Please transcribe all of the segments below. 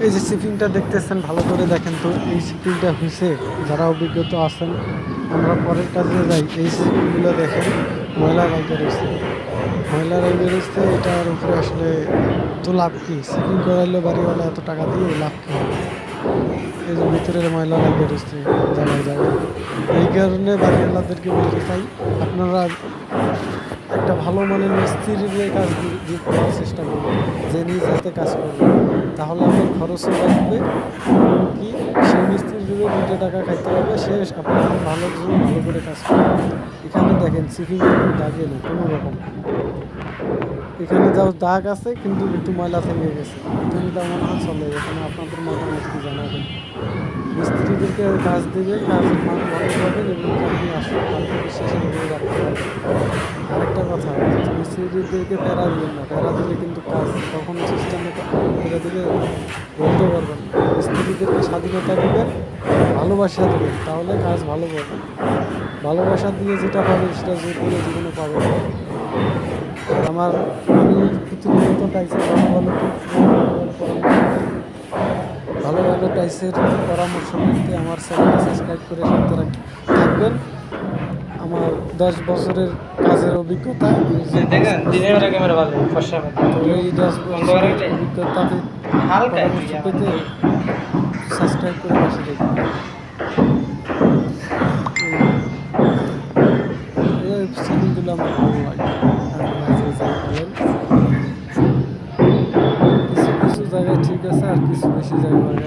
এই যে সিপিংটা দেখতেছেন, ভালো করে দেখেন তো। এই সিপিংটা হয়েছে, যারা অভিজ্ঞতা আছেন, আমরা পরের কাজে যাই। এই সিপিংগুলো দেখেন ময়লা লাগে রয়েছে, ময়লা লাগে রয়েছে। এটার উপরে আসলে তো লাভ কি? সিপিং করাইলে বাড়িওয়ালা এত টাকা দিয়ে লাভ কি হবে? এই যে ভিতরের ময়লা লাগে রয়েছে জায়গায় জায়গায়। এই কারণে বাড়িওয়ালাদেরকে বলতে চাই, আপনারা একটা ভালো মানের মিস্ত্রির কাজ করার চেষ্টা করবেন, যে নিজ হাতে কাজ করবে। তাহলে আপনার খরচও বাঁচবে, এমনকি সেই মিস্ত্রির যদি 2 টাকা খাইতে হবে, সে আপনার ভালো জন্য ভালো করে কাজ করবে। এখানে দেখেন সিপিং দাগে নেই কোনো রকম। এখানে যাও দাগ আছে, কিন্তু একটু ময়লা থেকে গেছে। তুমি তার মনে হয় চলে, এখানে আপনাদের মতামত কি জানাবেন। মিস্ত্রিদেরকে কাজ দেবে, কাজের মান ভালো পাবেন এবং আপনি আসলে আত্মবিশ্বাসের উপরে রাখতে পারবেন। আরেকটা কথা, মিস্ত্রিদেরকে প্যারা দিবেন না। প্যারা দিলে কিন্তু কাজ কখনো সিস্টেমে করে দিলে বলতে পারবেন না। মিস্ত্রিদেরকে স্বাধীনতা দিবেন, ভালোবাসা দেবেন, তাহলে কাজ ভালো পাবেন। ভালোবাসা দিয়ে যেটা পাবেন সেটা জোর করে জীবনে পাবেন না। আমার আমি প্রতিনিয়ত টাইসের ভালো ভালো টাইসের পরামর্শ নিতে আমার চ্যানেলটা সাবস্ক্রাইব করে সাথে থাকবেন। আমার 10 বছরের কাজের অভিজ্ঞতা, তো এই 10 বছরের অভিজ্ঞতাতে পরামর্শ পেতে সাবস্ক্রাইব করে পাশে দেখবেন। এই সিলিংগুলো আমার ভালো লাগে। কিছু কিছু জায়গায় ঠিক আছে, আর কিছু বেশি জায়গায়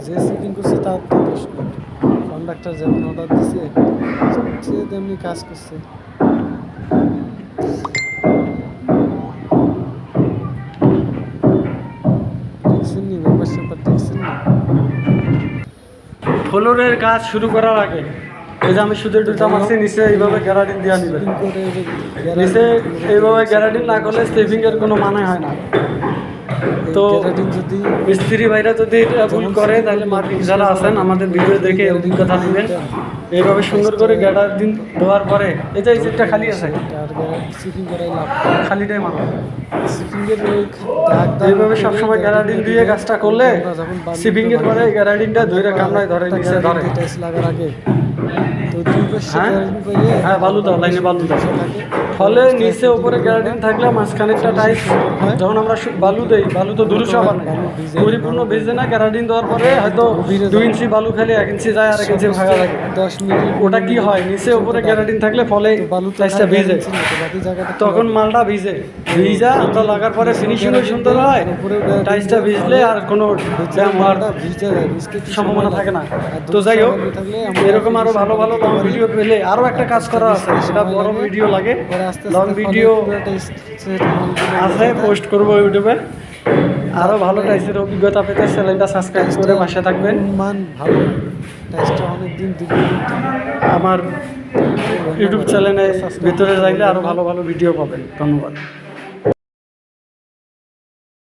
যে সিটিং করছে তার তো দোষ নেই। কন্ডাক্টর যেমন অর্ডার দিছে সে তেমনি কাজ করছে। দেখছেন নি ব্যাপার স্যাপার, দেখছেন নি? ফ্লোরের কাজ শুরু করার আগে এই যে আমি সুদের দুটা মারছি, নিচে এইভাবে গ্যারান্টি দেওয়া নিবে। নিচে এইভাবে গ্যারান্টি না করলে স্টেপিং এর কোনো মানে হয় না। তো যদি মিস্ত্রি ভাইরা যদি এটা ভুল করে, তাহলে মার্কেট যারা আছেন আমাদের ভিডিও দেখে অভিজ্ঞতা নেবেন। এইভাবে সুন্দর করে গ্যারান্টি দেওয়ার পরে এই যে এই সেটটা খালি আছে, সিপিং করাই লাভ, খালিটাই মানো। সিপিংয়ের এইভাবে সবসময় গ্যারান্টি দিয়ে কাজটা করলে সিপিং এর পরে গ্যারান্টিটা ধরে কামড়ায় ধরে নিচে ধরে। টাইস লাগার আগে তো দুই পাশে হ্যাঁ গ্যারান্টি পাইলে হ্যাঁ, বালু দাও, লাইনে বালু দাও। ফলে নিচে উপরে গ্যারান্টি থাকলে মাঝখানেরটা টাইস যখন আমরা বালু দেই, বালু তো দুরু সব আনে, পরিপূর্ণ ভিজে না। গ্যারান্টি দেওয়ার পরে হয়তো 2 ইঞ্চি বালু খালি 1 ইঞ্চি যায়, আর 1 ইঞ্চি ভাগা থাকে। 10 মিনিট ওটা কি হয়, নিচে উপরে গ্যারান্টি থাকলে ফলে টাইসটা ভিজে, তখন মালটা ভিজে ভিজা তো লাগার পরে ফিনিশিংও সুন্দর হয়। টাইসটা ভিজলে আর কোনো জ্যাম হওয়ার সম্ভাবনা থাকে না। তো যাই হোক, এরকম আরো ভালো ভালো লং ভিডিও পেলে আরো একটা কাজ করা আছে, সেটা বড় ভিডিও লাগে, লং ভিডিও আছে, পোস্ট করবো ইউটিউবে। আরো ভালো টাইসের অভিজ্ঞতা পেতে চ্যানেলটা সাবস্ক্রাইব করে পাশে থাকবেন। মান ভালো, টাইসটা অনেকদিন আমার ইউটিউব চ্যানেলে ভিতরে যাইলে আরো ভালো ভালো ভিডিও পাবেন। ধন্যবাদ।